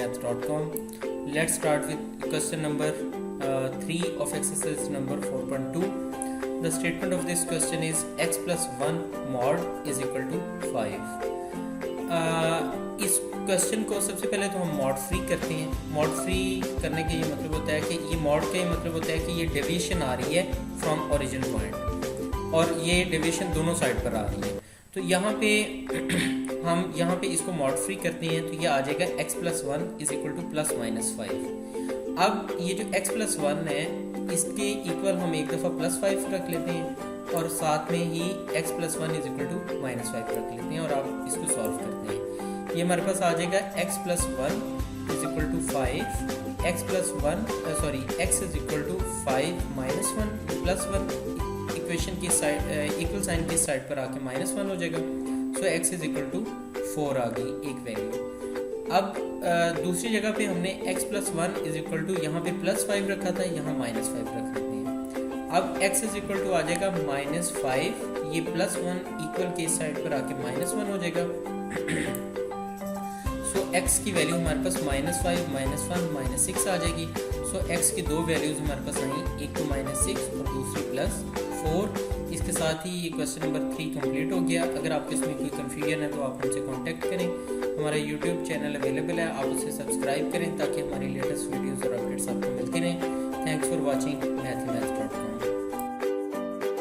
maths.com. Let's start with question number 3 of exercise number 4.2. The statement of this question is x plus 1 mod is equal to 5. इस question को सबसे पहले तो हम mod free करते हैं. मॉड फ्री करने का ये मतलब होता है कि ये मॉड का ये मतलब होता है कि ये डेविएशन आ रही है फ्रॉम ओरिजिन पॉइंट और ये डेविएशन दोनों साइड पर आ रही है. तो यहाँ पे हम यहाँ पे इसको मॉड फ्री करते हैं तो ये आ जाएगा x plus 1 is equal two plus minus 5. अब ये जो x प्लस 1 है इसके इक्वल हम एक दफ़ा प्लस 5 रख लेते हैं और साथ में ही x plus 1 is equal to minus 5 रख लेते हैं और आप इसको सॉल्व करते हैं. ये हमारे पास आ जाएगा x plus 1 is equal to 5, x plus 1 sorry x is equal to 5 minus 1 plus 1. Equation की साइड इक्वल साइन की साइड पर आके माइनस 1 हो जाएगा. So x is equal to 4 आ गई एक वैल्यू. अब दूसरी जगह पे हमने x plus 1 is equal to यहाँ पे प्लस 5 रखा था, यहाँ माइनस 5 रख लेते हैं. अब x इज इक्वल टू आ जाएगा माइनस 5, ये प्लस 1 इक्वल के साइड पर आके माइनस 1 हो जाएगा. सो x की वैल्यू हमारे पास माइनस 5 माइनस 1 माइनस 6 आ जाएगी. सो x की दो वैल्यूज हमारे पास आई, एक तो माइनस 6 और दूसरी प्लस 4. इसके साथ ही ये क्वेश्चन नंबर 3 कंप्लीट हो गया. अगर आपको इसमें कोई कन्फ्यूजन है तो आप हमसे कांटेक्ट करें. हमारा यूट्यूब चैनल अवेलेबल है, आप उसे सब्सक्राइब करें ताकि हमारी लेटेस्ट वीडियोस और अपडेट्स आपको मिलती रहें. Thanks for watching mathematics.